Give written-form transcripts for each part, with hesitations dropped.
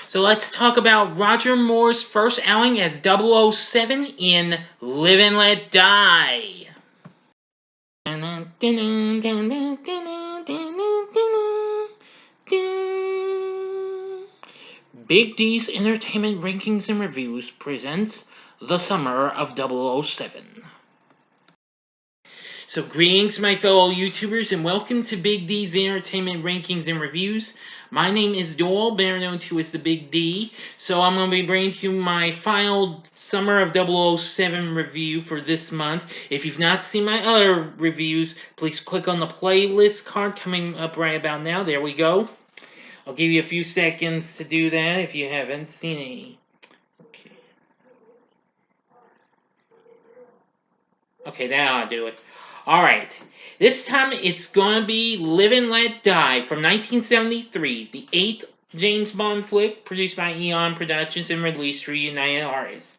So let's talk about Roger Moore's first outing as 007 in Live and Let Die. Big D's Entertainment Rankings and Reviews presents The Summer of 007. So greetings, my fellow YouTubers, and welcome to Big D's Entertainment Rankings and Reviews. My name is Doyle, better known to as the Big D. So I'm going to be bringing to you my final Summer of 007 review for this month. If you've not seen my other reviews, please click on the playlist card coming up right about now. There we go. I'll give you a few seconds to do that if you haven't seen any. Okay, that ought to do it. Alright, this time it's gonna be Live and Let Die from 1973, the 8th James Bond flick produced by Eon Productions and released through United Artists.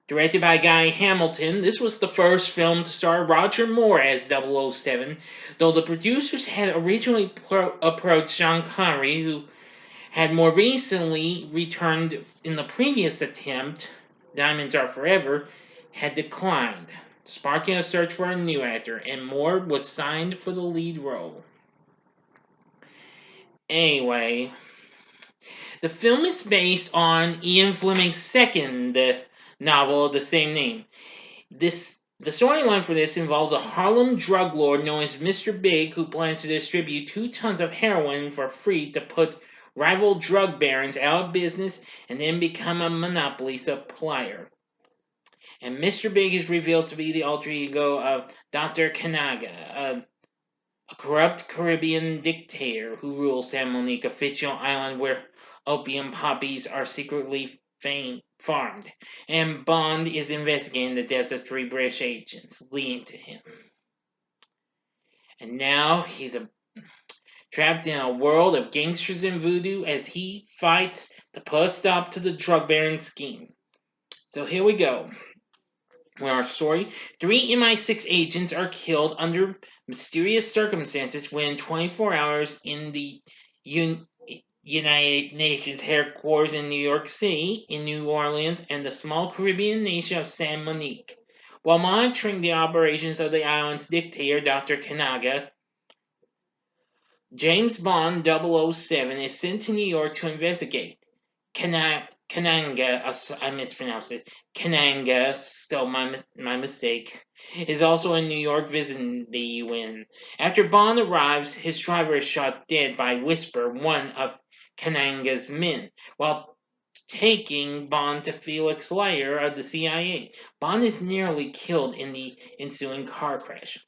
Directed by Guy Hamilton, this was the first film to star Roger Moore as 007, though the producers had originally approached Sean Connery, who had more recently returned in the previous attempt, Diamonds Are Forever, had declined, sparking a search for a new actor, and Moore was signed for the lead role. Anyway, the film is based on Ian Fleming's second novel of the same name. The storyline for this involves a Harlem drug lord known as Mr. Big who plans to distribute 2 tons of heroin for free to put rival drug barons out of business and then become a monopoly supplier. And Mr. Big is revealed to be the alter ego of Dr. Kanaga, a corrupt Caribbean dictator who rules San Monique, a fictional island where opium poppies are secretly farmed. And Bond is investigating the deaths of 3 British agents, leading to him. And now he's trapped in a world of gangsters and voodoo as he fights to put a stop to the drug baron scheme. So here we go. In our story, 3 MI6 agents are killed under mysterious circumstances when 24 hours in the United Nations headquarters in New York City, in New Orleans, and the small Caribbean nation of San Monique. While monitoring the operations of the island's dictator, Dr. Kanaga, James Bond 007 is sent to New York to investigate. Kananga, I mispronounced it. Kananga, so my mistake, is also in New York visiting the UN. After Bond arrives, his driver is shot dead by Whisper, one of Kananga's men, while taking Bond to Felix Leiter of the CIA. Bond is nearly killed in the ensuing car crash.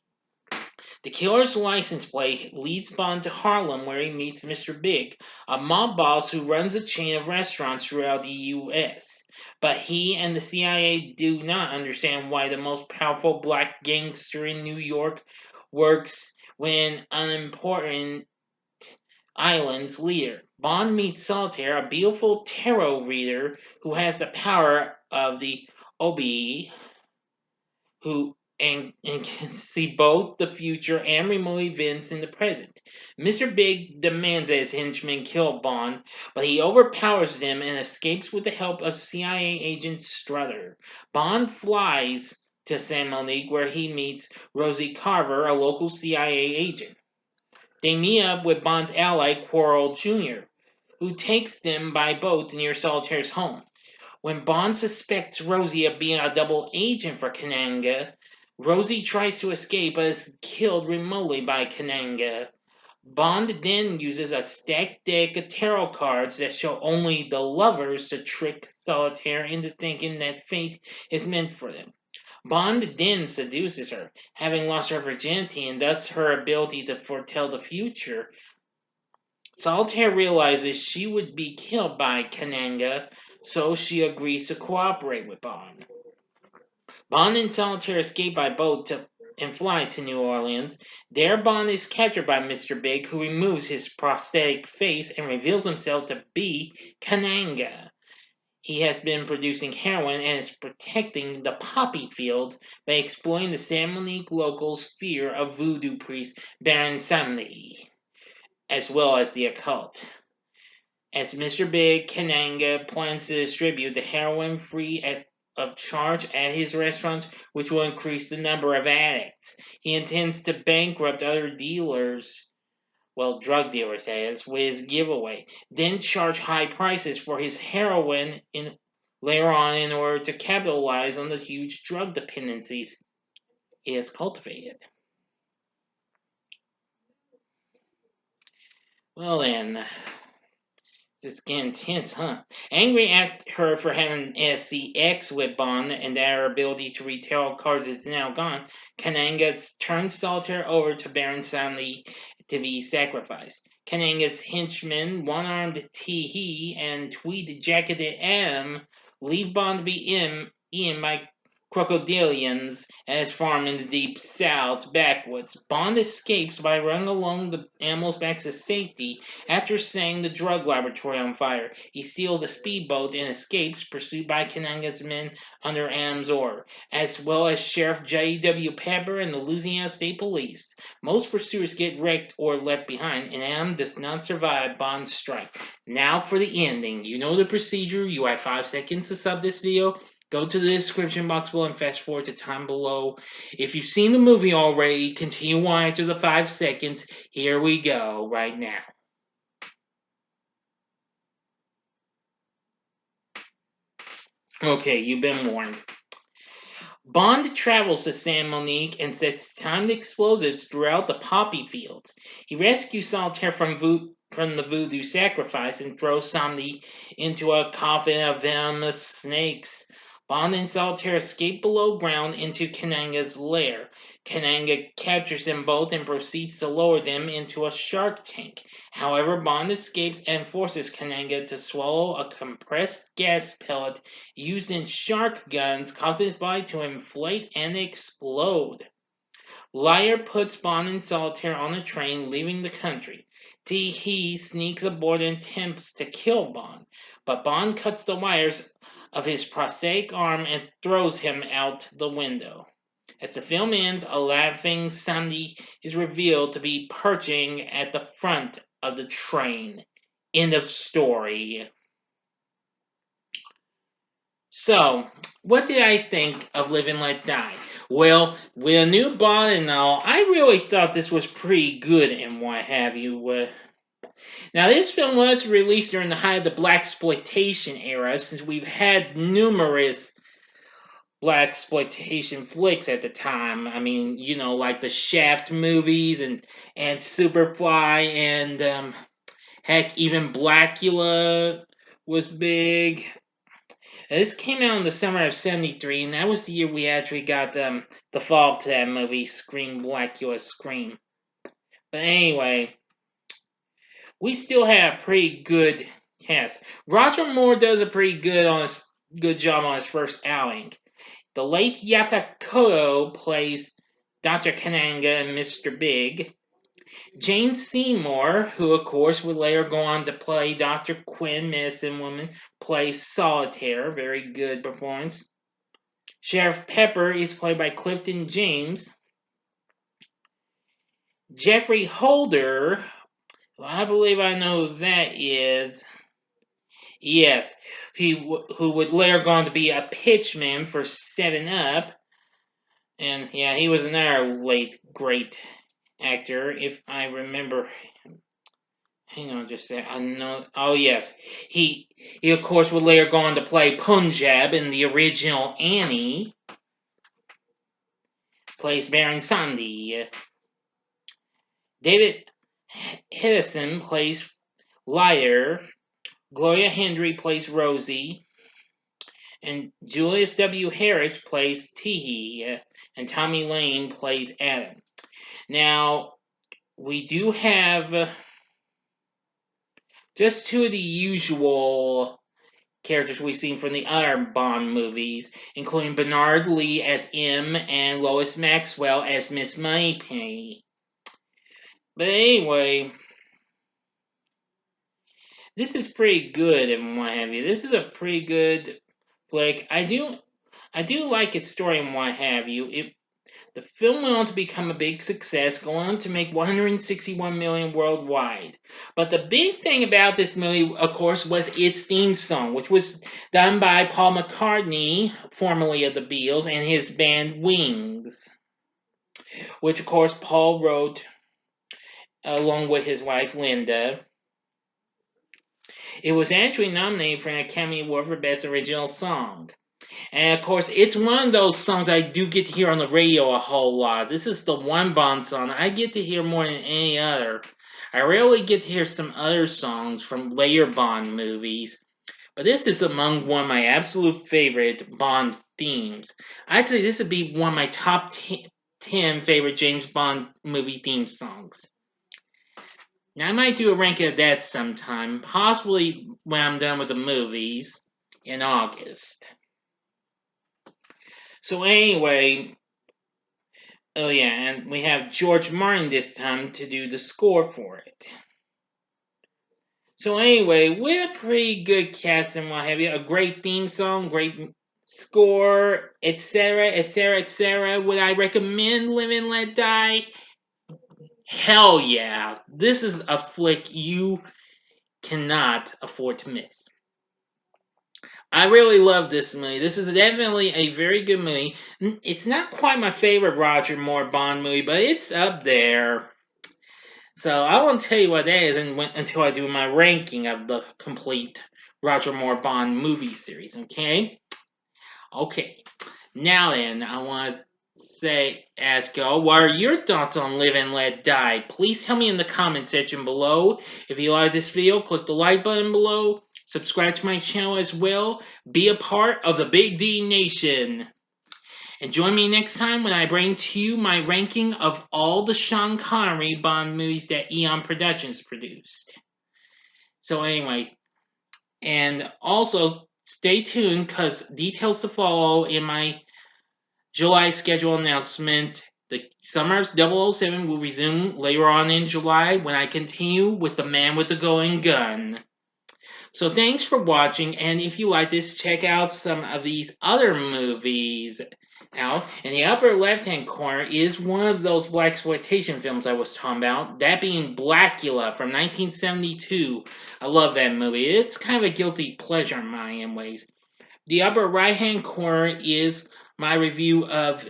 The killer's license plate leads Bond to Harlem where he meets Mr. Big, a mob boss who runs a chain of restaurants throughout the U.S. But he and the CIA do not understand why the most powerful black gangster in New York works when unimportant island's leader. Bond meets Solitaire, a beautiful tarot reader who has the power of the Obi, who and can see both the future and remote events in the present. Mr. Big demands that his henchmen kill Bond, but he overpowers them and escapes with the help of CIA agent Strutter. Bond flies to San Monique where he meets Rosie Carver, a local CIA agent. They meet up with Bond's ally Quarrel Jr., who takes them by boat near Solitaire's home. When Bond suspects Rosie of being a double agent for Kananga, Rosie tries to escape but is killed remotely by Kananga. Bond then uses a stacked deck of tarot cards that show only the lovers to trick Solitaire into thinking that fate is meant for them. Bond then seduces her, having lost her virginity and thus her ability to foretell the future. Solitaire realizes she would be killed by Kananga, so she agrees to cooperate with Bond. Bond and Solitaire escape by boat and fly to New Orleans. There, Bond is captured by Mr. Big, who removes his prosthetic face and reveals himself to be Kananga. He has been producing heroin and is protecting the poppy fields by exploiting the San Monique locals' fear of voodoo priest Baron Samedi, as well as the occult. As Mr. Big, Kananga plans to distribute the heroin free of charge at his restaurants, which will increase the number of addicts. He intends to bankrupt other dealers, well, drug dealers that is, with his giveaway, then charge high prices for his heroin later on in order to capitalize on the huge drug dependencies he has cultivated. Well then, it's getting intense, huh? Angry at her for having SCX with Bond and that her ability to read tarot cards is now gone, Kananga turns Solitaire over to Baron Samedi to be sacrificed. Kananga's henchmen, one-armed Tee and tweed-jacketed M, leave Bond to be eaten by crocodilians at his farm in the deep south backwoods. Bond escapes by running along the animals' backs to safety after setting the drug laboratory on fire. He steals a speedboat and escapes, pursued by Kananga's men under Adams' order, as well as Sheriff J.W. Pepper and the Louisiana State Police. Most pursuers get wrecked or left behind, and Adam does not survive Bond's strike. Now for the ending. You know the procedure. You have 5 seconds to sub this video. Go to the description box below and fast forward to time below. If you've seen the movie already, continue on after the 5 seconds. Here we go, right now. Okay, you've been warned. Bond travels to San Monique and sets timed explosives throughout the poppy fields. He rescues Solitaire from the voodoo sacrifice and throws Samedi into a coffin of venomous snakes. Bond and Solitaire escape below ground into Kananga's lair. Kananga captures them both and proceeds to lower them into a shark tank. However, Bond escapes and forces Kananga to swallow a compressed gas pellet used in shark guns, causing his body to inflate and explode. Liar puts Bond and Solitaire on a train, leaving the country. He sneaks aboard and attempts to kill Bond, but Bond cuts the wires of his prosthetic arm and throws him out the window. As the film ends, a laughing Sandy is revealed to be perching at the front of the train. End of story. So, what did I think of Live and Let Die? Well, with a new Bond and all, I really thought this was pretty good and what have you. Now, this film was released during the height of the blaxploitation era, since we've had numerous blaxploitation flicks at the time. I mean, you know, like the Shaft movies and Superfly and heck, even Blackula was big. This came out in the summer of '73, and that was the year we actually got the follow to that movie, Scream Blackula Scream. But anyway, we still have a pretty good cast. Roger Moore does a pretty good job on his first outing. The late Yaphet Kotto plays Dr. Kananga and Mr. Big. Jane Seymour, who of course would later go on to play Dr. Quinn, Medicine Woman, plays Solitaire. Very good performance. Sheriff Pepper is played by Clifton James. Geoffrey Holder, well, I believe I know who that is. Yes, who would later go on to be a pitchman for 7-Up. And yeah, he was another late great actor, if I remember. Hang on just a sec. I know. Oh, yes. He of course, would later go on to play Punjab in the original Annie. Plays Baron Samedi. David Hedison plays Liar. Gloria Hendry plays Rosie. And Julius W. Harris plays Teehee. And Tommy Lane plays Adam. Now, we do have Just two of the usual characters we've seen from the other Bond movies, including Bernard Lee as M and Lois Maxwell as Miss Moneypenny. But anyway, this is pretty good and what have you. This is a pretty good flick. I do like its story and what have you. The film went on to become a big success, going on to make 161 million worldwide. But the big thing about this movie, of course, was its theme song, which was done by Paul McCartney, formerly of the Beatles, and his band Wings, which, of course, Paul wrote along with his wife Linda. It was actually nominated for an Academy Award for Best Original Song. And of course, it's one of those songs I do get to hear on the radio a whole lot. This is the one Bond song I get to hear more than any other. I rarely get to hear some other songs from later Bond movies, but this is among one of my absolute favorite Bond themes. I'd say this would be one of my top 10 favorite James Bond movie theme songs. Now, I might do a ranking of that sometime, possibly when I'm done with the movies in August. So anyway, oh yeah, and we have George Martin this time to do the score for it. So anyway, with a pretty good cast and what have you, a great theme song, great score, etc., etc., etc. Would I recommend Live and Let Die? Hell yeah. This is a flick you cannot afford to miss. I really love this movie. This is definitely a very good movie. It's not quite my favorite Roger Moore Bond movie, but it's up there. So I won't tell you what that is until I do my ranking of the complete Roger Moore Bond movie series, okay? Okay. Now then, I want to ask y'all, what are your thoughts on Live and Let Die? Please tell me in the comment section below. If you like this video, click the like button below. Subscribe to my channel as well. Be a part of the Big D Nation. And join me next time when I bring to you my ranking of all the Sean Connery Bond movies that Eon Productions produced. So anyway, and also stay tuned because details to follow in my July schedule announcement. The Summer 007 will resume later on in July when I continue with The Man with the Golden Gun. So thanks for watching, and if you like this, check out some of these other movies out. In the upper left-hand corner is one of those blaxploitation films I was talking about, that being Blackula from 1972. I love that movie. It's kind of a guilty pleasure in my ways. The upper right-hand corner is my review of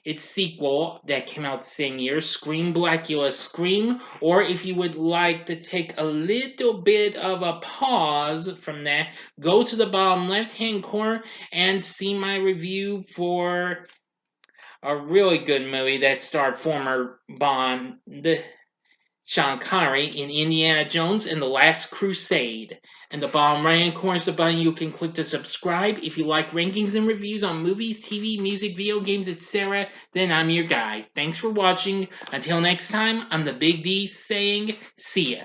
its sequel that came out the same year, Scream Blackula Scream, or if you would like to take a little bit of a pause from that, go to the bottom left-hand corner and see my review for a really good movie that starred former Bond, Sean Connery in Indiana Jones and the Last Crusade. And the bottom right hand corner is the button you can click to subscribe. If you like rankings and reviews on movies, TV, music, video games, etc., then I'm your guy. Thanks for watching. Until next time, I'm the Big D saying, see ya.